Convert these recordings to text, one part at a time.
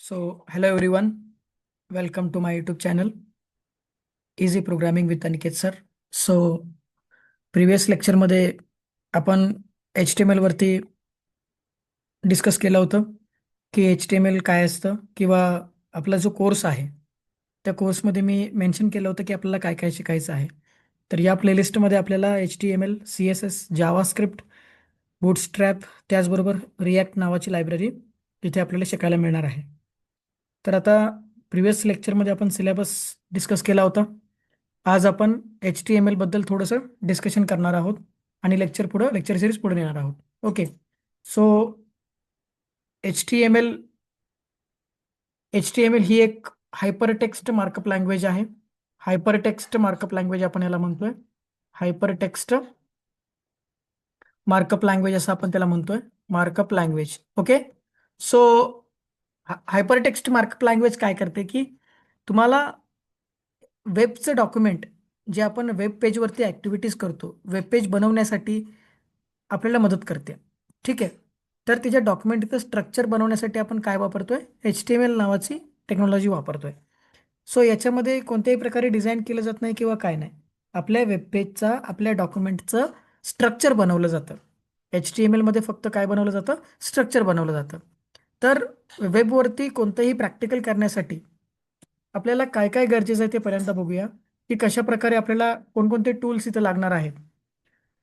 Hello everyone, welcome to my YouTube channel, Easy Programming with Aniket sir. So previous लेक्चरमध्ये आपण HTML वरती discuss केलं होतं की HTML काय असतं किंवा आपला जो कोर्स आहे त्या कोर्समध्ये मी मेन्शन केलं होतं की आपल्याला काय काय शिकायचं आहे. तर या प्लेलिस्टमध्ये आपल्याला HTML, CSS, जावास्क्रिप्ट, बूटस्ट्रॅप त्याचबरोबर रिॲक्ट नावाची लायब्ररी तिथे आपल्याला शिकायला मिळणार आहे. तर आता प्रिव्हियस लेक्चरमध्ये आपण सिलेबस डिस्कस केला होता. आज आपण HTML बद्दल थोडंसं डिस्कशन करणार आहोत आणि लेक्चर सिरीज पुढे नेणार आहोत. Okay. So H T M L ही एक हायपरटेक्स्ट मार्कअप लँग्वेज आहे. हायपरटेक्स्ट मार्कअप लँग्वेज आपण याला म्हणतोय. हायपरटेक्स्ट मार्कअप लँग्वेज असं आपण त्याला म्हणतोय. Markup language. Okay. So hypertext markup language काय करते की तुम्हाला वेबचं डॉक्युमेंट जे आपण वेब पेजवरती ॲक्टिव्हिटीज करतो, वेब पेज बनवण्यासाठी आपल्याला मदत करते. ठीक आहे. तर तिच्या डॉक्युमेंटचं स्ट्रक्चर बनवण्यासाठी आपण काय वापरतोय? HTML नावाची टेक्नॉलॉजी वापरतोय. सो याच्यामध्ये कोणत्याही प्रकारे डिझाईन केलं जात नाही किंवा काय नाही. आपल्या वेब पेजचा, आपल्या डॉक्युमेंटचं स्ट्रक्चर बनवलं जातं. HTML मध्ये फक्त काय बनवलं जातं? स्ट्रक्चर बनवलं जातं. तर वेबवरती कोणतंही प्रॅक्टिकल करण्यासाठी आपल्याला काय काय गरजेचं आहे ते पहिल्यांदा बघूया की कशा प्रकारे आपल्याला कोणकोणते टूल्स इथं लागणार आहेत.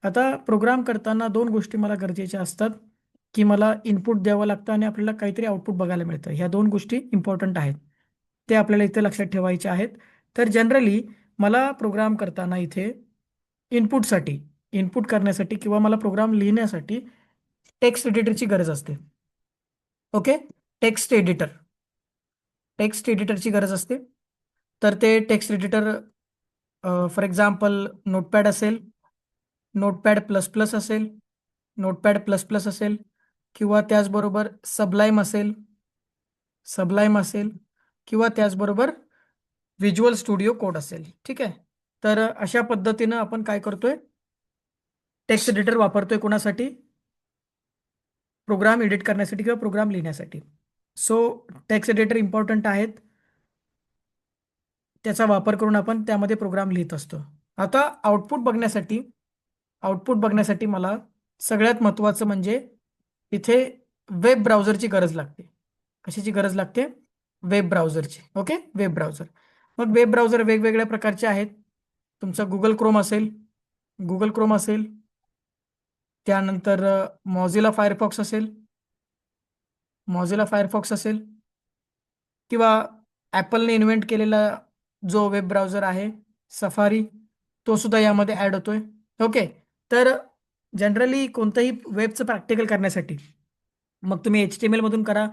आता प्रोग्राम करताना दोन गोष्टी मला गरजेच्या असतात की मला इनपुट द्यावं लागतं आणि आपल्याला काहीतरी आउटपुट बघायला मिळतं. ह्या दोन गोष्टी इम्पॉर्टंट आहेत. ते आपल्याला इथे लक्षात ठेवायचे आहेत. तर जनरली मला प्रोग्राम करताना इथे इनपुटसाठी इनपुट करण्यासाठी किंवा मला प्रोग्राम लिहिण्यासाठी टेक्स्ट एडिटरची गरज असते. ओके. टेक्स्ट एडिटर टेक्स्ट एडिटरची गरज असते. तर ते text editor for example notepad असेल, नोटपॅड प्लस प्लस असेल, नोटपॅड प्लस प्लस असेल किंवा त्याचबरोबर सबलाईम असेल किंवा त्याचबरोबर व्हिज्युअल स्टुडिओ कोड असेल. ठीक आहे. तर अशा पद्धतीनं आपण काय करतोय? टेक्स्ट एडिटर वापरतोय कोणासाठी? प्रोग्राम एडिट करण्यासाठी किंवा प्रोग्राम लिहिण्यासाठी. सो टेक्स्ट एडिटर इम्पॉर्टंट आहेत. त्याचा वापर करून आपण त्यामध्ये प्रोग्राम लिहित असतो. आता आउटपुट बघण्यासाठी मला सगळ्यात महत्त्वाचं म्हणजे इथे वेब ब्राउझरची गरज लागते. कशाची गरज लागते? वेब ब्राउझरची. ओके. Web browser. मग वेब ब्राउझर वेगवेगळ्या प्रकारचे आहेत. तुमचा गुगल क्रोम असेल, त्यानंतर मॉझिला फायरफॉक्स असेल किंवा ॲपलने इन्व्हेंट केलेला जो वेब ब्राउझर आहे सफारी, तो सुद्धा यामध्ये ॲड होतोय. ओके. तर जनरली कोणतंही वेबचं प्रॅक्टिकल करण्यासाठी मग तुम्ही HTML मधून करा,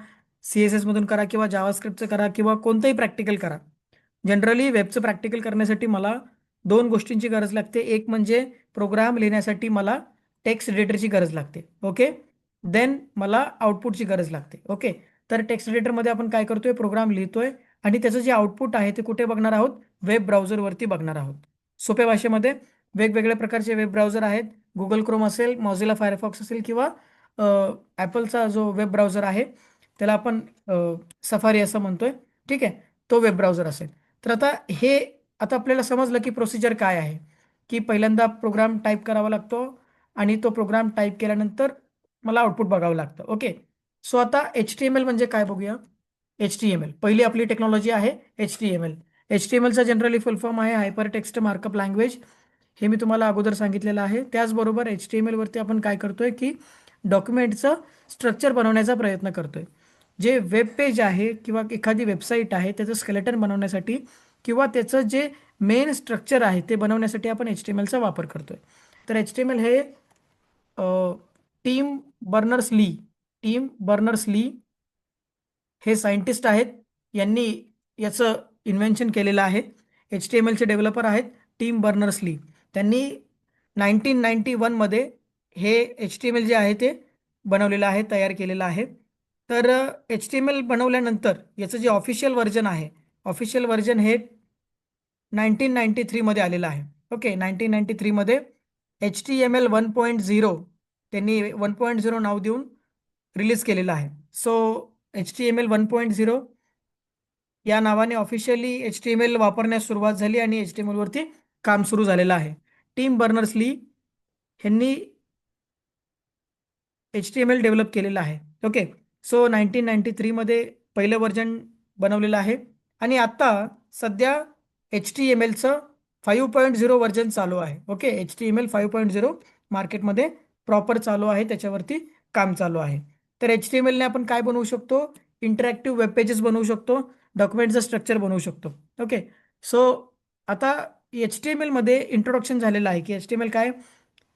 CSS मधून करा किंवा जावास्क्रिप्टचं करा किंवा कोणतंही प्रॅक्टिकल करा. जनरली वेबचं प्रॅक्टिकल करण्यासाठी मला दोन गोष्टींची गरज लागते. एक म्हणजे प्रोग्राम लिहिण्यासाठी मला टेक्स्ट एडिटरची गरज लागते. ओके. देन मला आउटपुटची गरज लागते. ओके. तर टेक्स्ट एडिटरमध्ये आपण काय करतोय? प्रोग्राम लिहितोय आणि त्याचं जे आउटपुट आहे ते कुठे बघणार आहोत? वेब ब्राउझरवरती बघणार आहोत. सोप्या भाषेमध्ये वेगवेगळ्या प्रकारचे वेब ब्राउझर आहेत. गुगल क्रोम असेल, मॉझिला फायरफॉक्स असेल किंवा ॲपलचा जो वेब ब्राउझर आहे त्याला आपण सफारी असं म्हणतोय. ठीक आहे. तो वेब ब्राउझर असेल. तर आता आपल्याला समजलं की प्रोसिजर काय आहे, की पहिल्यांदा प्रोग्राम टाईप करावा लागतो आणि तो प्रोग्राम टाईप केल्यानंतर मला आउटपुट बघावं लागतं. ओके. सो आता HTML म्हणजे काय बघूया. HTML पहिली आपली टेक्नॉलॉजी आहे HTML. HTMLचा जनरली फुल फॉर्म आहे हायपर टेक्स्ट मार्कअप लँग्वेज. हे मी तुम्हाला अगोदर सांगितलेलं आहे. त्याचबरोबर HTML वरती आपण काय करतोय की डॉक्युमेंटचं स्ट्रक्चर बनवण्याचा प्रयत्न करतोय. जे वेब पेज आहे किंवा एखादी वेबसाईट आहे त्याचं स्केलेटन बनवण्यासाठी किंवा त्याचं जे मेन स्ट्रक्चर आहे ते बनवण्यासाठी आपण HTMLचा वापर करतोय. तर HTML हे Tim Berners Lee Tim Berners Lee हे सायंटिस्ट आहेत. यांनी याचं इन्व्हेन्शन केलेलं आहे. HTMLचे डेव्हलपर आहेत टीम बर्नर्स ली. त्यांनी 1991मध्ये हे HTML जे आहे ते बनवलेलं आहे, तयार केलेलं आहे. तर HTML बनवल्यानंतर याचं जे ऑफिशियल व्हर्जन हे 1993मध्ये आलेलं आहे. ओके. 1993मध्ये HTML 1.0 त्यांनी 1.0 नाव देऊन रिलीज केलेलं आहे. सो HTML 1.0 या नावाने ऑफिशियली HTML वापरण्यास सुरुवात झाली आणि HTML वरती काम सुरू झालेलं आहे. टिम बर्नर्स ली यांनी HTML डेव्हलप केलेलं आहे. ओके. सो 1993 मध्ये पहिलं व्हर्जन बनवलेलं आहे आणि आता सध्या HTMLचं 5.0 व्हर्जन चालू आहे. ओके. HTML 5.0 मार्केटमध्ये प्रॉपर चालू आहे, त्याच्यावरती काम चालू आहे. तर HTML ने आपण काय बनवू शकतो? इंटरॅक्टिव्ह वेब पेजेस बनवू शकतो, डॉक्युमेंटचं स्ट्रक्चर बनवू शकतो. ओके. सो आता HTML मध्ये इंट्रोडक्शन झालेलं आहे की HTML काय,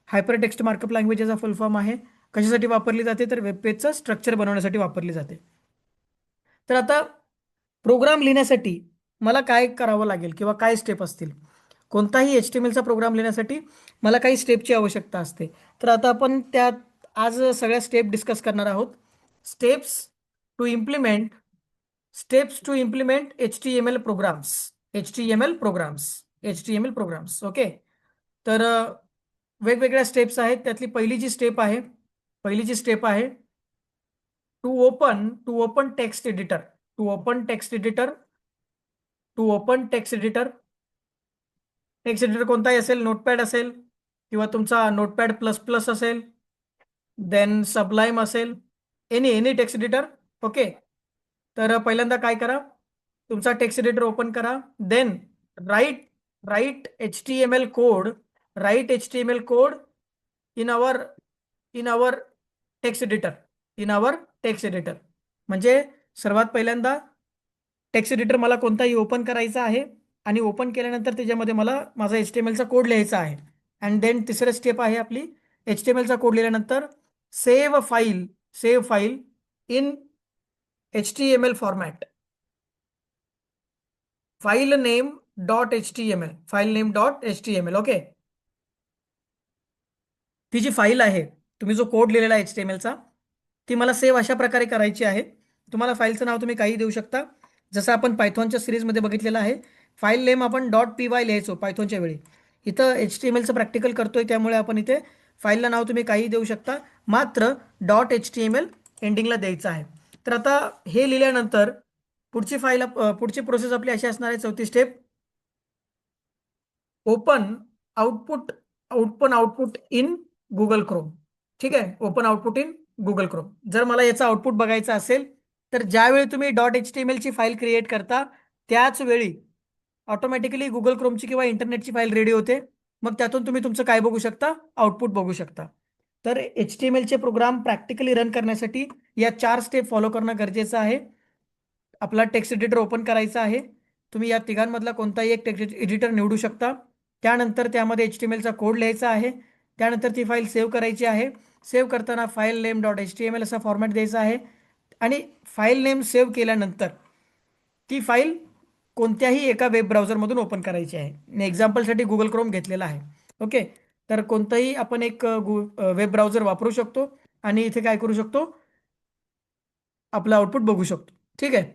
हायपर टेक्स्ट मार्कअप लँग्वेजचा फुल फॉर्म आहे. कशासाठी वापरली जाते? तर वेब पेजचं स्ट्रक्चर बनवण्यासाठी वापरली जाते. तर आता प्रोग्राम लिहिण्यासाठी मला काय करावं लागेल किंवा काय स्टेप असतील? कोणताही HTMLचा प्रोग्राम लिहिण्यासाठी मला काही स्टेपची आवश्यकता असते. तर आता आपण त्यात आज सगळ्या स्टेप डिस्कस करणार आहोत. Steps to implement steps to implement HTML programs. HTML programs. HTML programs. Okay. तर वेगवेगळ्या स्टेप्स आहेत. त्यातली पहिली जी स्टेप आहे to open text editor. To open text editor. To open text editor. Text editor कोणताही असेल, नोटपॅड असेल किंवा तुमचा नोटपॅड प्लस प्लस असेल, देन सबलाईम असेल, एनी टेक्स्ट एडिटर. ओके. तर पहिल्यांदा काय करा, तुमचा टेक्स्ट एडिटर ओपन करा. Then write write H T M L code write HTML code in our in our text editor. म्हणजे सर्वात पहिल्यांदा टेक्स्ट एडिटर मला कोणताही ओपन करायचा आहे आणि ओपन केल्यानंतर त्याच्यामध्ये मला माझा HTMLचा कोड लिहायचा आहे. अँड देन तिसरं स्टेप आहे आपली, HTMLचा कोड लिहिल्यानंतर save file in HTML format. File name dot H T M L. Okay. ती जी फाईल आहे, तुम्ही जो कोड लिहिलेला आहे HTMLचा, ती मला सेव्ह अशा प्रकारे करायची आहे. तुम्हाला फाईलचं नाव तुम्ही काही देऊ शकता. जसं आपण पायथॉनच्या सिरीजमध्ये बघितलेलं आहे, फाईल नेम आपण .py लिहायचो पायथॉनच्या वेळी. इथं HTMLचं प्रॅक्टिकल करतोय, त्यामुळे आपण इथे फाईलला नाव तुम्ही काही देऊ शकता, मात्र .html एंडिंगला द्यायचं आहे. तर आता हे लिहिल्यानंतर पुढची प्रोसेस आपली अशी असणार आहे. चौथी step, open output output in Google Chrome. ठीक आहे. Open output in Google Chrome. जर मला याचा आउटपुट बघायचा असेल तर ज्यावेळी तुम्ही .html ची फाईल क्रिएट करता त्याच वेळी ऑटोमॅटिकली गुगल क्रोमची किंवा इंटरनेटची फाईल रेडी होते. मग त्यातून तुम्ही तुमचं काय बघू शकता? आउटपुट बघू शकता. तर HTML चे प्रोग्राम प्रॅक्टिकली रन करण्यासाठी या 4 स्टेप फॉलो करणं गरजेचं आहे. आपला टेक्स्ट एडिटर ओपन करायचा आहे. तुम्ही या तिघांमधला कोणताही एक टेक्स्ट एडिटर निवडू शकता. त्यानंतर त्यामध्ये HTMLचा कोड लिहायचा आहे. त्यानंतर ती फाईल सेव्ह करायची आहे. सेव्ह करताना फाईल नेम .html असा फॉर्मॅट द्यायचा आहे आणि फाईल नेम सेव्ह केल्यानंतर ती फाईल कोणत्याही एका वेब ब्राउझरमधून ओपन करायची आहे. मी एक्झाम्पलसाठी गुगल क्रोम घेतलेला आहे. ओके. तर कोणताही आपण एक वेब ब्राउझर वापरू शकतो आणि इथे काय करू शकतो, आपलं आउटपुट बघू शकतो. ठीक आहे.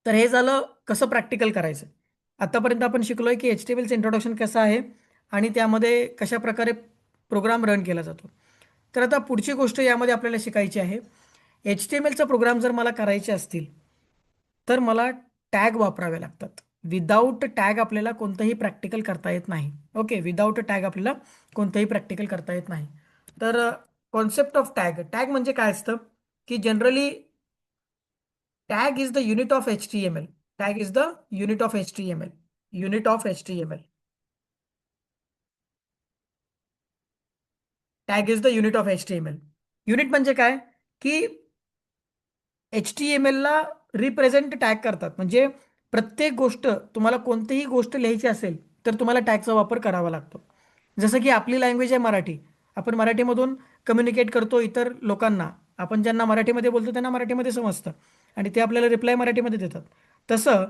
तर हे झालं कसं प्रॅक्टिकल करायचं. आतापर्यंत आपण शिकलोय की HTMLचं इंट्रोडक्शन कसं आहे आणि त्यामध्ये कशा प्रकारे प्रोग्राम रन केला जातो. तर आता पुढची गोष्ट यामध्ये आपल्याला शिकायची आहे, HTMLचा प्रोग्राम जर मला करायचे असतील तर मला टॅग वापरावे लागतात. विदाऊट टॅग आपल्याला कोणतंही प्रॅक्टिकल करता येत नाही. ओके. विदाऊट टॅग आपल्याला कोणतंही प्रॅक्टिकल करता येत नाही. तर कॉन्सेप्ट ऑफ टॅग म्हणजे काय असतं की generally tag is the unit of HTML. Tag is the unit of HTML. Unit of HTML. Tag is the unit of HTML. Unit म्हणजे काय की HTML ला रिप्रेझेंट टॅग करतात. म्हणजे प्रत्येक गोष्ट, तुम्हाला कोणतीही गोष्ट लिहायची असेल तर तुम्हाला टॅगचा वापर करावा लागतो. जसं की आपली लँग्वेज आहे मराठी. आपण मराठीमधून कम्युनिकेट करतो इतर लोकांना. आपण ज्यांना मराठीमध्ये बोलतो त्यांना मराठीमध्ये समजतं आणि ते आपल्याला रिप्लाय मराठीमध्ये देतात. तसं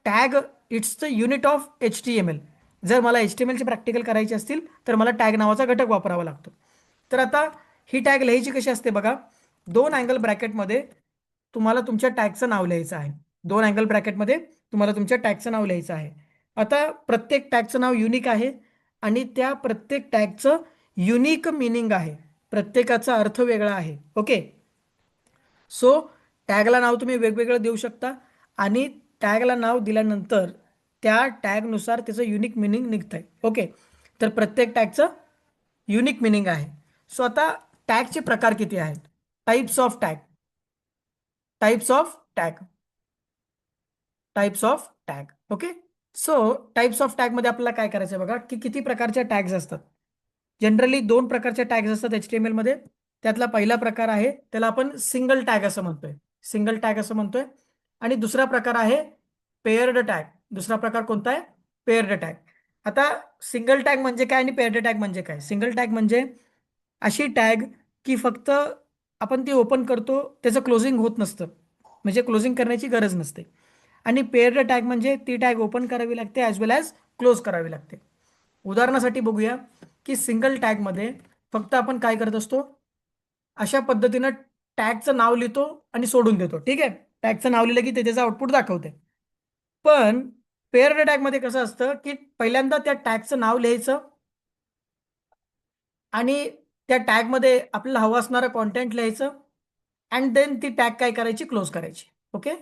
tag it's the unit of HTML. जर मला HTMLचे प्रॅक्टिकल करायचे असतील तर मला टॅग नावाचा घटक वापरावा लागतो. तर आता ही टॅग लिहायची कशी असते बघा. 2 अँगल ब्रॅकेटमध्ये तुम्हाला तुमच्या टॅगचं नाव लिहायचं आहे. 2 अँगल ब्रॅकेटमध्ये तुम्हाला तुमच्या टॅगचं नाव लिहायचं आहे. आता प्रत्येक टॅगचं नाव युनिक आहे आणि त्या प्रत्येक टॅगचं युनिक मिनिंग आहे. प्रत्येकाचा अर्थ वेगळा आहे. ओके. सो टॅगला नाव तुम्ही वेगवेगळं देऊ शकता आणि टॅगला नाव दिल्यानंतर त्या टॅगनुसार त्याचं युनिक मिनिंग निघतंय. ओके, तर प्रत्येक टॅगचं युनिक मिनिंग आहे. सो आता टॅगचे प्रकार किती आहेत? Types of tag, types of tag, types of tag. Okay, so types of tag मध्ये आपल्याला काय करायचं आहे बघा, की किती प्रकारच्या टॅग्स असतात. जनरली दोन प्रकारचे टॅग्स असतात HTML मध्ये. त्यातला पहिला प्रकार आहे त्याला आपण सिंगल टॅग असं म्हणतोय, सिंगल टॅग असं म्हणतोय. आणि दुसरा प्रकार आहे पेअर्ड टॅग. दुसरा प्रकार कोणता आहे? Paired tag. आता सिंगल टॅग म्हणजे काय आणि पेअर्ड टॅग म्हणजे काय? सिंगल टॅग म्हणजे अशी टॅग की फक्त आपण ती ओपन करतो त्याचं क्लोजिंग होत नसतं, म्हणजे क्लोजिंग करण्याची गरज नसते. आणि पेअर्ड टॅग म्हणजे ती टॅग ओपन करावी लागते ॲज वेल ॲज क्लोज करावी लागते. उदाहरणासाठी बघूया की सिंगल टॅगमध्ये फक्त आपण काय करत असतो, अशा पद्धतीनं टॅगचं नाव लिहितो आणि सोडून देतो. ठीक आहे, टॅगचं नाव लिहिलं की ते त्याचं आउटपुट दाखवते. पण पेअर्ड टॅगमध्ये कसं असतं की पहिल्यांदा त्या टॅगचं नाव लिहायचं आणि त्या टॅगमध्ये आपल्याला हवं असणारं कॉन्टेंट लिहायचं अँड देन ती टॅग काय करायची? क्लोज करायची. ओके,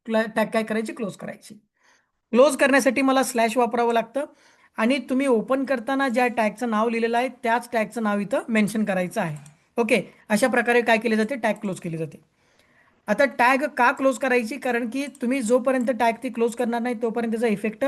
टॅग काय करायची? क्लोज करायची. क्लोज करण्यासाठी मला स्लॅश वापरावं लागतं आणि तुम्ही ओपन करताना ज्या टॅगचं नाव लिहिलेलं आहे त्याच टॅगचं नाव इथं मेन्शन करायचं आहे. ओके, अशा प्रकारे काय केले जाते? टॅग क्लोज केली जाते. आता टॅग का क्लोज करायची? कारण की तुम्ही जोपर्यंत टॅग ती क्लोज करणार नाही तोपर्यंत त्याचा इफेक्ट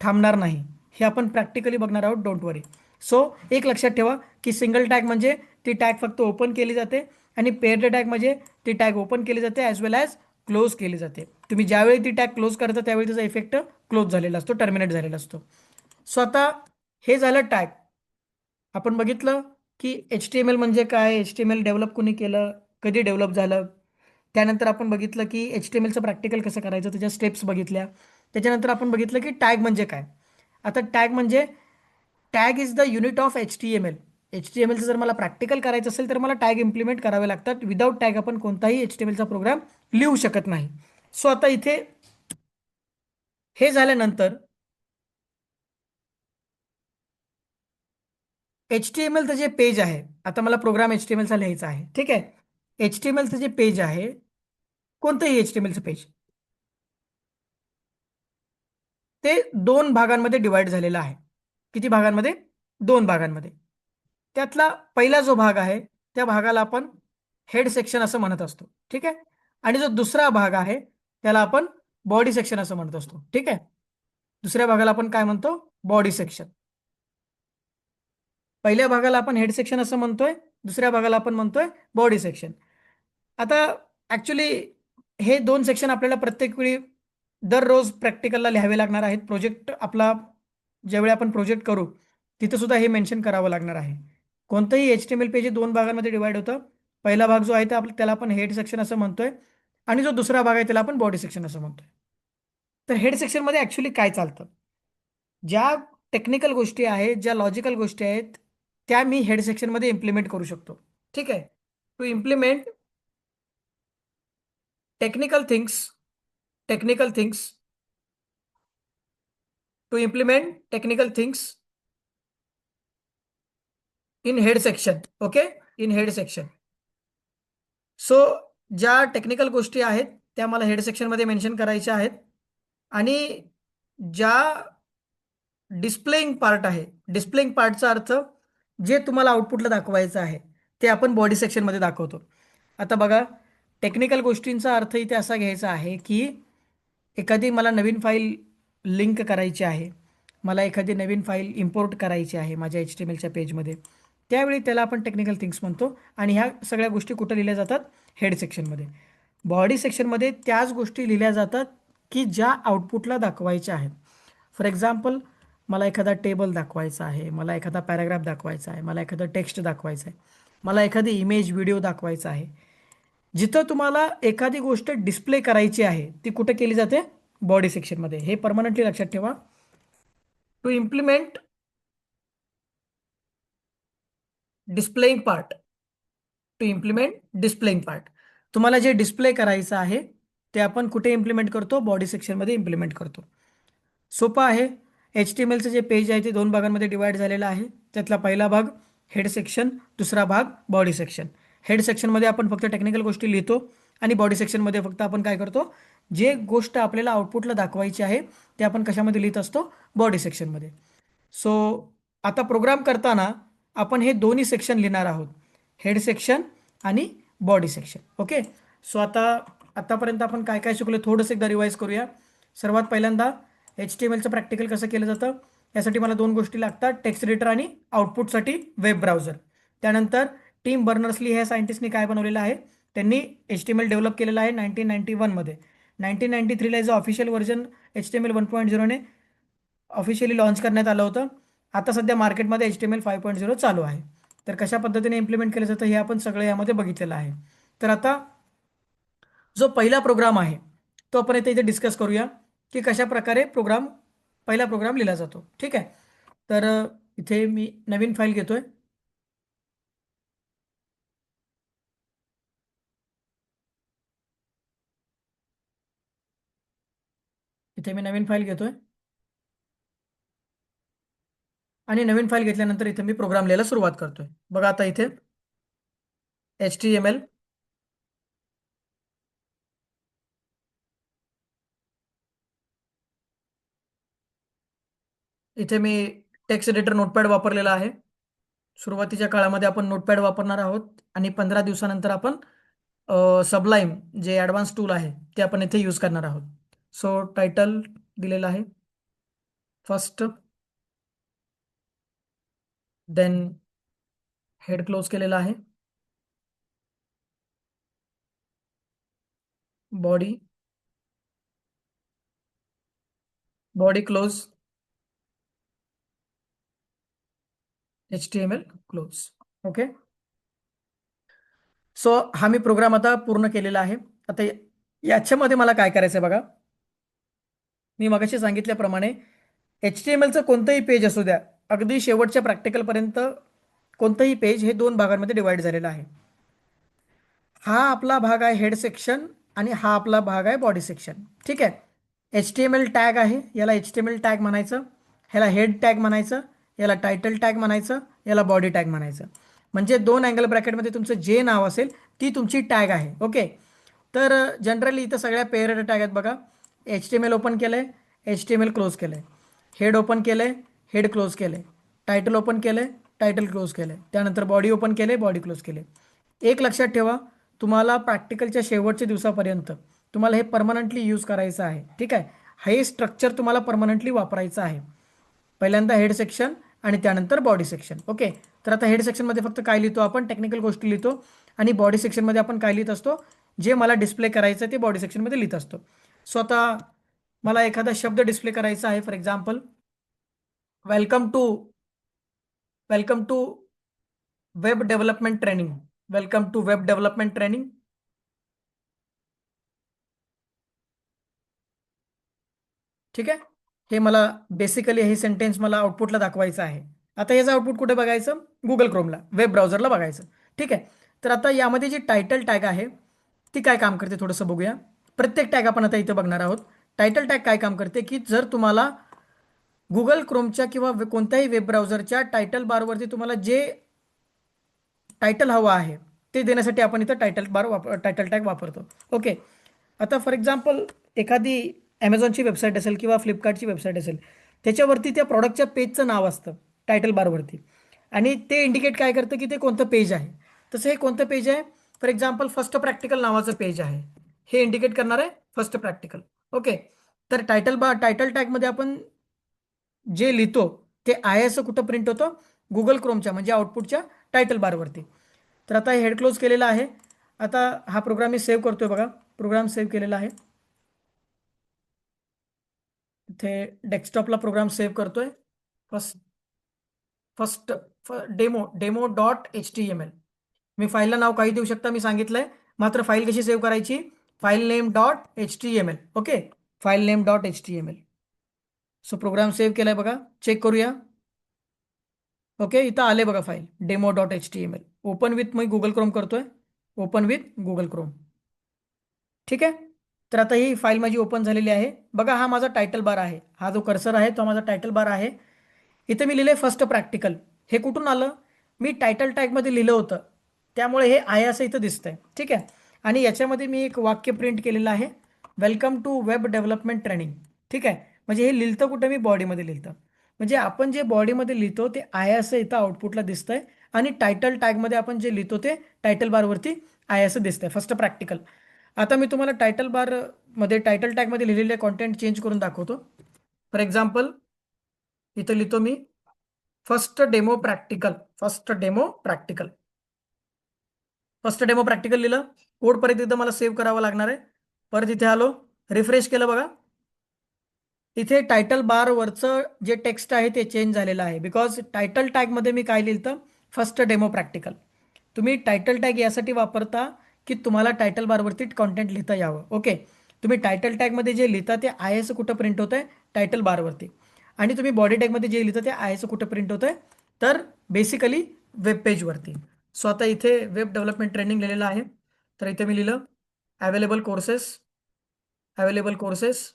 थांबणार नाही. हे आपण प्रॅक्टिकली बघणार आहोत, डोंट वरी. सो एक लक्षात ठेवा की सिंगल टॅग म्हणजे ती टॅग फक्त ओपन केली जाते आणि पेअर्ड टॅग म्हणजे ती टॅग ओपन केली जाते ॲज वेल ॲज क्लोज केली जाते. तुम्ही ज्यावेळी ती टॅग क्लोज करता त्यावेळी त्याचा इफेक्ट क्लोज झालेला असतो, टर्मिनेट झालेला असतो. सो आता हे झालं टॅग. आपण बघितलं की HTML म्हणजे काय, HTML डेव्हलप कोणी केलं, कधी डेव्हलप झालं. त्यानंतर आपण बघितलं की HTMLचं प्रॅक्टिकल कसं करायचं, त्याच्या स्टेप्स बघितल्या. त्याच्यानंतर आपण बघितलं की टॅग म्हणजे काय. आता टॅग म्हणजे tag is the unit of HTML. HTMLचं जर मला प्रॅक्टिकल करायचं असेल तर मला टॅग इम्प्लिमेंट करावे लागतात. विदाऊट टॅग आपण कोणताही HTMLचा प्रोग्राम लिहू शकत नाही. सो आता इथे हे झाल्यानंतर HTMLचं जे पेज आहे, आता मला प्रोग्राम HTMLचा लिहायचा आहे. ठीक आहे, HTMLचं जे पेज आहे, कोणतंही HTMLचं पेज, ते दोन भागांमध्ये डिवाइड झालेलं आहे. किती भागांमध्ये? दोन भागांमध्ये. त्यातला पहिला जो भाग आहे त्या भागाला आपण हेड सेक्शन असं म्हणत असतो. ठीक आहे, आणि जो दुसरा भाग आहे त्याला आपण बॉडी सेक्शन असं म्हणत असतो. ठीक आहे, दुसऱ्या भागाला आपण काय म्हणतो? Body section. पहिल्या भागाला आपण हेड सेक्शन असं म्हणतोय, दुसऱ्या भागाला आपण म्हणतोय बॉडी सेक्शन. आता ॲक्च्युली हे दोन सेक्शन आपल्याला प्रत्येक वेळी दररोज प्रॅक्टिकलला लिहावे लागणार आहेत. प्रोजेक्ट आपला ज्यावेळी आपण प्रोजेक्ट करू तिथं सुद्धा हे मेन्शन करावं लागणार आहे. कोणतंही HTML पेज हे दोन भागांमध्ये डिवाइड होतं. पहिला भाग जो आहे त्याला आपण हेड सेक्शन असं म्हणतोय आणि जो दुसरा भाग आहे त्याला आपण बॉडी सेक्शन असं म्हणतोय. तर हेड सेक्शनमध्ये ॲक्च्युली काय चालतं? ज्या टेक्निकल गोष्टी आहेत, ज्या लॉजिकल गोष्टी आहेत, त्या मी हेड सेक्शनमध्ये इम्प्लिमेंट करू शकतो. ठीक आहे, to implement technical things, technical things, to implement technical things in head section. Okay, in head section. So ज्या टेक्निकल गोष्टी आहेत त्या मला हेड सेक्शनमध्ये मेन्शन करायच्या आहेत आणि ज्या डिस्प्लेइंग पार्ट आहे, डिस्प्लेइंग पार्टचा अर्थ जे तुम्हाला आउटपुटला दाखवायचं आहे ते आपण बॉडी सेक्शनमध्ये दाखवतो. आता बघा, टेक्निकल गोष्टींचा अर्थ इथे असा घ्यायचा आहे की एखादी मला नवीन फाईल लिंक करायची आहे, मला एखादी नवीन फाईल इम्पोर्ट करायची आहे माझ्या HTMLच्या पेजमध्ये, त्यावेळी त्याला आपण टेक्निकल थिंग्स म्हणतो. आणि ह्या सगळ्या गोष्टी कुठं लिहिल्या जातात? हेड सेक्शनमध्ये. बॉडी सेक्शनमध्ये त्याच गोष्टी लिहिल्या जातात की ज्या आउटपुटला दाखवायच्या आहेत. फॉर एक्झाम्पल, मला एखादा टेबल दाखवायचा आहे, मला एखादा पॅराग्राफ दाखवायचा आहे, मला एखादं टेक्स्ट दाखवायचं आहे, मला एखादी इमेज व्हिडिओ दाखवायचा आहे. जिथं तुम्हाला एखादी गोष्ट डिस्प्ले करायची आहे ती कुठे केली जाते? बॉडी सेक्शनमध्ये. हे परमनंटली लक्षात ठेवा. To implement displaying part, to implement displaying part, तुम्हाला जे डिस्प्ले करायचं आहे ते आपण कुठे इम्प्लिमेंट करतो? बॉडी सेक्शनमध्ये इम्प्लिमेंट करतो. सोपं आहे. HTMLचं जे पेज आहे ते दोन भागांमध्ये डिवाइड झालेलं आहे. त्यातला पहिला भाग हेड सेक्शन, दुसरा भाग बॉडी सेक्शन. हेड सेक्शनमध्ये आपण फक्त टेक्निकल गोष्टी लिहितो आणि बॉडी सेक्शनमध्ये फक्त आपण काय करतो, जे गोष्ट आपल्याला आउटपुटला दाखवायची आहे ते आपण कशामध्ये लिहित असतो, बॉडी सेक्शनमध्ये. सो आता प्रोग्राम करताना आपण हे दोन्ही सेक्शन लिहिणार आहोत, हेड सेक्शन आणि बॉडी सेक्शन. ओके. सो आतापर्यंत आपण काय काय शिकलो थोडंसं एकदा रिवाईज करूया. सर्वात पहिल्यांदा HTMLचं प्रॅक्टिकल कसं केलं जातं, यासाठी मला दोन गोष्टी लागतात, टेक्स्ट एडिटर आणि आउटपुटसाठी वेब ब्राउझर. त्यानंतर टीम बर्नर्स-ली ह्या सायंटिस्टनी काय बनवलेलं आहे, त्यांनी HTML डेव्हलप केलेलं आहे 1991मध्ये. 1993ला जो ऑफिशियल व्हर्जन HTML 1.0ने ऑफिशियली लॉन्च करण्यात आलं होतं. आता सध्या मार्केटमध्ये HTML 5.0 चालू आहे. तर कशा पद्धतीने इम्प्लिमेंट केलं जातं हे आपण सगळं यामध्ये बघितलेलं आहे. तर आता जो पहिला प्रोग्राम आहे तो आपण इथे डिस्कस करूया की कशा प्रकारे पहिला प्रोग्राम लिहिला जातो. ठीक आहे. तर इथे मी नवीन फाईल घेतोय. इथे मी नवीन फाईल घेतोय आणि नवीन फाईल घेतल्यानंतर इथे मी प्रोग्राम लिहायला सुरुवात करतोय. बघा आता इथे HTML, इथे मी टेक्स्ट एडिटर नोटपॅड वापरलेला आहे. सुरुवातीच्या काळामध्ये आपण नोटपॅड वापरणार आहोत आणि 15 दिवसानंतर आपण सबलाईम जे ॲडव्हान्स टूल आहे ते आपण इथे यूज करणार आहोत. सो टायटल दिलेलं आहे फर्स्ट, देन हेड क्लोज केलेला आहे, body, body close, HTML close. Okay. So हा मी प्रोग्राम आता पूर्ण केलेला आहे. आता याच्यामध्ये मला काय करायचं आहे बघा, मी मगाशी सांगितल्याप्रमाणे HTMLचं कोणतंही पेज असू द्या, अगदी शेवटच्या प्रॅक्टिकलपर्यंत कोणतंही पेज हे दोन भागांमध्ये डिवाइड झालेलं आहे. हा आपला भाग आहे हेड सेक्शन आणि हा आपला भाग आहे बॉडी सेक्शन. ठीक आहे. HTML टॅग आहे, याला HTML टॅग म्हणायचं, ह्याला हेड टॅग म्हणायचं, याला टायटल टॅग म्हणायचं, याला बॉडी टॅग म्हणायचं. म्हणजे दोन अँगल ब्रॅकेटमध्ये तुमचं जे नाव असेल ती तुमची टॅग आहे. ओके. तर जनरली इथं सगळ्या पेअर टॅग आहेत बघा. HTML ओपन केलं आहे, HTML क्लोज केलं आहे, हेड ओपन केलं आहे, हेड क्लोज केलं आहे, टायटल ओपन केलं आहे, टायटल क्लोज केलं आहे, त्यानंतर बॉडी ओपन केलं आहे, बॉडी क्लोज केले. एक लक्षात ठेवा, तुम्हाला प्रॅक्टिकलच्या शेवटच्या दिवसापर्यंत तुम्हाला हे परमनंटली यूज करायचं आहे. ठीक आहे. हे स्ट्रक्चर तुम्हाला परमनंटली वापरायचं आहे. पहिल्यांदा हेड सेक्शन आणि त्यानंतर बॉडी सेक्शन. ओके. तर आता हेड सेक्शनमध्ये फक्त काय लिहितो आपण, टेक्निकल गोष्टी लिहितो आणि बॉडी सेक्शनमध्ये आपण काय लिहित असतो, जे मला डिस्प्ले करायचं ते बॉडी सेक्शनमध्ये लिहित असतो. सो आता मला एखादा शब्द डिस्प्ले करायचा आहे. For example, welcome to welcome to web development training, welcome to web development training. ठीक आहे. हे मला बेसिकली हे सेंटेन्स मला आउटपुटला दाखवायचं आहे. आता याचं आउटपुट कुठे बघायचं, गुगल क्रोमला, वेब ब्राउझरला बघायचं. ठीक आहे. तर आता यामध्ये जी टायटल टॅग आहे ती काय काम करते थोडंसं बघूया. प्रत्येक टॅग आपण आता इथे बघणार आहोत. टायटल टॅग काय काम करते की जर तुम्हाला गुगल क्रोमच्या किंवा कोणत्याही वेब ब्राउझरच्या टायटल बारवरती तुम्हाला जे टायटल हवं आहे ते देण्यासाठी आपण इथं टायटल टॅग वापरतो. ओके. आता फॉर एक्झाम्पल एखादी ॲमेझॉनची वेबसाईट असेल किंवा फ्लिपकार्टची वेबसाईट असेल, त्याच्यावरती त्या प्रॉडक्टच्या पेजचं नाव असतं टायटल बारवरती आणि ते इंडिकेट काय करतं की ते कोणतं पेज आहे. तसं हे कोणतं पेज आहे, फॉर एक्झाम्पल फर्स्ट प्रॅक्टिकल नावाचं पेज आहे, हे इंडिकेट करणार आहे फर्स्ट प्रॅक्टिकल. ओके. तर टायटल टॅगमध्ये आपण जे लिहितो ते आय एस कुठं प्रिंट होतं, गुगल क्रोमच्या म्हणजे आउटपुटच्या टायटल बारवरती. तर आता हेड क्लोज केलेला आहे. आता हा प्रोग्राम मी सेव्ह करतोय बघा, प्रोग्राम सेव्ह केलेला आहे. इथे डेस्कटॉपला प्रोग्राम सेव्ह करतोय. First first demo dot HTML. मी फाईलला नाव काही देऊ शकता, मी सांगितलंय. मात्र फाईल कशी सेव्ह करायची, file name dot HTML. Okay. File name dot HTML. So program save केलाय बघा, चेक करूया. ओके. इथं आले बघा file demo dot HTML. Open with मी गुगल क्रोम करतोय, ओपन विथ गुगल क्रोम. ठीक आहे. तर आता ही फाईल माझी ओपन झालेली आहे. बघा हा माझा टायटल बार आहे, हा जो कर्सर आहे तो माझा टायटल बार आहे. इथे मी लिहिले फर्स्ट प्रॅक्टिकल. हे कुठून आलं, मी टायटल टॅगमध्ये लिहिलं होतं त्यामुळे हे आहे असं इथं दिसतंय. ठीक आहे. आणि याच्यामध्ये मी एक वाक्य प्रिंट केलेलं आहे, welcome to web development training. ठीक आहे, म्हणजे हे लिहितं कुठं मी बॉडीमध्ये लिहितं. म्हणजे आपण जे बॉडीमध्ये लिहितो ते आय असं इथं आउटपुटला दिसतंय आणि टायटल टॅगमध्ये आपण जे लिहितो ते टायटल बारवरती आय असं दिसतंय. First practical. आता मी तुम्हाला टायटल बार मध्ये टायटल टॅगमध्ये लिहिलेले कॉन्टेंट चेंज करून दाखवतो. फॉर एक्झाम्पल इथं लिहितो मी first demo practical. First demo practical. First demo practical लिहिलं. कोड परत एकदा मला सेव्ह करावा लागणार आहे. परत इथे आलो, रिफ्रेश केलं बघा. इथे टायटल बार वरचं जे टेक्स्ट आहे ते चेंज झालेलं आहे. बिकॉज टायटल टॅगमध्ये मी काय लिहिलं, फर्स्ट डेमो प्रॅक्टिकल. तुम्ही टायटल टॅग यासाठी वापरता की तुम्हाला टायटल बारवरती कॉन्टेंट लिहिता यावं. ओके, तुम्ही टायटल टॅगमध्ये जे लिहिता ते आय एस कुठं प्रिंट होतं आहे, टायटल बारवरती. आणि तुम्ही बॉडी टॅगमध्ये जे लिहिता ते आय एस कुठं प्रिंट होतं आहे, तर बेसिकली वेब पेजवरती. सो आता इथे वेब डेव्हलपमेंट ट्रेनिंग लिहिलेलं आहे. तर इथे मी लिहिलं available courses. Available courses.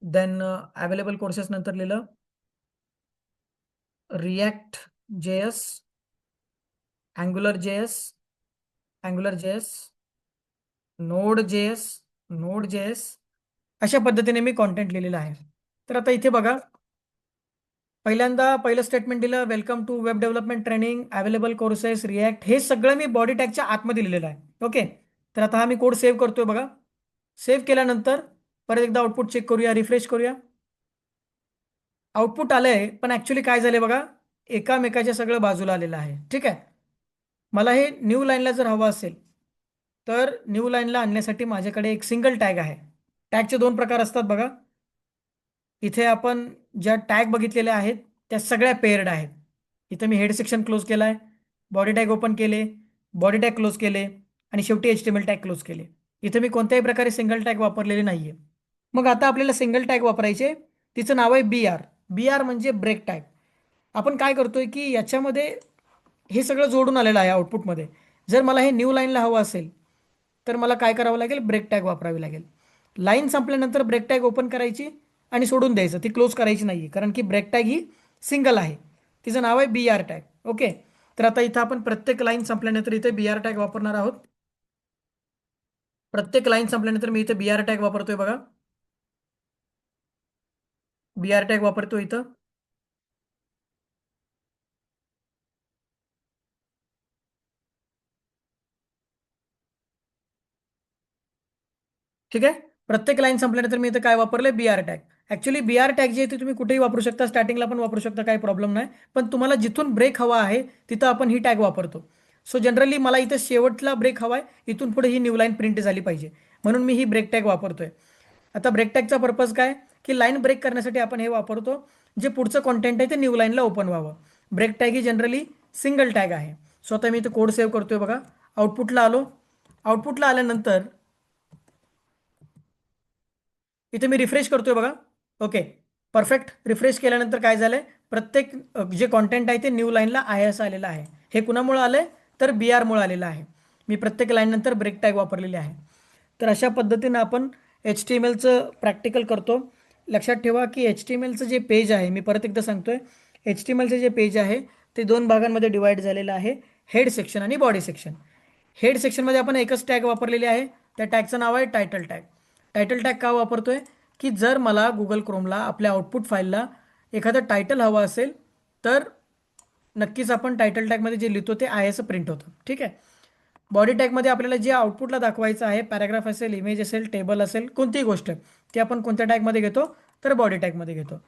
Then available courses नंतर लिहिलं React JS, Angular JS, Angular JS, Node JS, Node JS. अशा पद्धतीने मी कॉन्टेंट लिहिलेलं आहे. तर आता इथे बघा, पहिल्यांदा पहिलं स्टेटमेंट दिलं welcome to web development training, available courses, React. हे सगळं मी बॉडी टॅगच्या आतमध्ये लिहिलेलं आहे. ओके, तर आता हा मी कोड सेव्ह करतोय बघा. सेव्ह केल्यानंतर परत एकदा आउटपुट चेक करूया, रिफ्रेश करूया. आउटपुट आलंय, पण ऍक्च्युली काय झालंय बघा, एकामेकाच्या सगळं बाजूला आलेलं आहे. ठीक आहे, मला हे न्यू लाईनला जर हवं असेल तर न्यू लाईनला आणण्यासाठी माझ्याकडे एक सिंगल टॅग आहे. टॅगचे दोन प्रकार असतात बघा. इथे आपण ज्या टॅग बघितलेल्या आहेत त्या सगळ्या पेअर्ड आहेत. इथे मी हेड सेक्शन क्लोज केला आहे, बॉडी टॅग ओपन केले, बॉडी टॅग क्लोज केले आणि शेवटी HTML टॅग क्लोज केले. इथे मी कोणत्याही प्रकारे सिंगल टॅग वापरलेले नाहीये. मग आता आपल्याला सिंगल टॅग वापरायचे. तिचं नाव आहे BR. BR म्हणजे ब्रेक टॅग. आपण काय करतोय की याच्यामध्ये हे सगळं जोडून आलेलं आहे आउटपुटमध्ये. जर मला हे न्यू लाईनला हवं असेल तर मला काय करावं लागेल, ब्रेक टॅग वापरावी लागेल. लाईन संपल्यानंतर ब्रेक टॅग ओपन करायची आणि सोडून द्यायचं, ती क्लोज करायची नाही, कारण की ब्रेक टॅग ही सिंगल आहे. तिचं नाव आहे BR टॅग. ओके, तर आता इथं आपण प्रत्येक लाईन संपल्यानंतर इथे BR टॅग वापरणार आहोत. प्रत्येक लाईन संपल्यानंतर मी इथे BR टॅग वापरतोय बघा. BR टॅग वापरतो इथं. ठीक आहे, प्रत्येक लाईन संपल्यानंतर मी इथं काय वापरलंय, BR tag. Actually BR tag जे आहे ते तुम्ही कुठेही वापरू शकता, स्टार्टिंगला पण वापरू शकता, काही प्रॉब्लेम नाही. पण तुम्हाला जिथून ब्रेक हवा आहे तिथं आपण ही टॅग वापरतो. सो जनरली मला इथं शेवटला ब्रेक हवा आहे, इथून पुढे ही न्यू लाईन प्रिंट झाली पाहिजे, म्हणून मी ही ब्रेक टॅग वापरतोय. आता ब्रेक टॅगचा पर्पज काय, की लाईन ब्रेक करण्यासाठी आपण हे वापरतो, जे पुढचं कॉन्टेंट आहे ते न्यू लाईनला ओपन व्हावं. ब्रेक टॅग ही जनरली सिंगल टॅग आहे. सो आता मी इथं कोड सेव्ह करतोय बघा. आउटपुटला आलो. आउटपुटला आल्यानंतर इथे मी रिफ्रेश करतोय बघा. Okay, perfect. रिफ्रेश केल्यानंतर काय झालंय, प्रत्येक जे कॉन्टेंट आहे ते न्यू लाईनला IS आलेलं आहे. हे कुणामुळे आलंय, तर BR मुळे आलेलं आहे. मी प्रत्येक लाईन नंतर ब्रेक टॅग वापरलेले आहे. तर अशा पद्धतीनं आपण HTMLचं प्रॅक्टिकल करतो. लक्षात ठेवा की HTMLचं जे पेज आहे, मी परत एकदा सांगतोय, HTMLचं जे पेज आहे ते दोन भागांमध्ये डिवाइड झालेलं आहे, हेड सेक्शन आणि बॉडी सेक्शन. हेड सेक्शनमध्ये आपण एकच टॅग वापरलेली आहे, त्या टॅगचं नाव आहे टायटल टॅग. टायटल टॅग का वापरतोय, की जर मला गुगल क्रोमला आपल्या आउटपुट फाईलला एखादं टायटल हवं असेल तर नक्कीच आपण टायटल टॅगमध्ये जे लिहितो ते IS प्रिंट होतं. ठीक आहे, बॉडी टॅगमध्ये आपल्याला जे आउटपुटला दाखवायचं आहे, पॅराग्राफ असेल, इमेज असेल, टेबल असेल, कोणतीही गोष्ट ती आपण कोणत्या टॅगमध्ये घेतो, तर बॉडी टॅगमध्ये घेतो.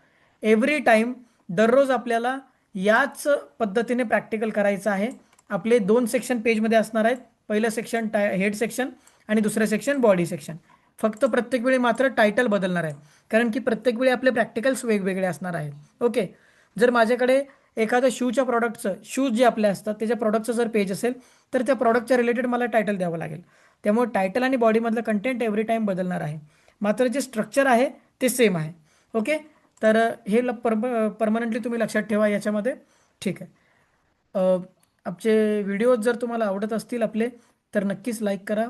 एव्हरी टाईम, दररोज आपल्याला याच पद्धतीने प्रॅक्टिकल करायचं आहे. आपले दोन सेक्शन पेजमध्ये असणार आहेत. पहिलं सेक्शन हेड सेक्शन आणि दुसरं सेक्शन बॉडी सेक्शन. फक्त प्रत्येक वेळी मात्र टायटल बदलणार आहे, कारण की प्रत्येक वेळी आपले प्रॅक्टिकल्स वेगवेगळे असणार आहेत. ओके, जर माझ्याकडे एखादं शूच्या प्रॉडक्टचं, शूज जे आपले असतात त्याच्या प्रॉडक्टचं जर पेज असेल तर त्या प्रॉडक्टच्या रिलेटेड मला टायटल द्यावं लागेल. त्यामुळे टायटल आणि बॉडीमधलं कंटेंट एव्हरी टाईम बदलणार आहे, मात्र जे स्ट्रक्चर आहे ते सेम आहे. ओके, तर हे परमनंटली तुम्ही लक्षात ठेवा याच्यामध्ये. ठीक आहे, आमचे व्हिडिओज जर तुम्हाला आवडत असतील आपले, तर नक्कीच लाईक करा.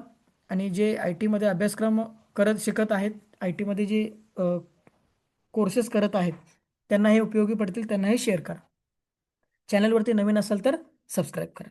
आणि जे IT मध्ये अभ्यासक्रम शिकत आहेत, IT मध्ये जे कोर्सेस करत आहेत, त्यांना हे उपयोगी पडतील, त्यांना हे शेअर करा. चॅनलवरती नवीन असाल तर सबस्क्राईब करा.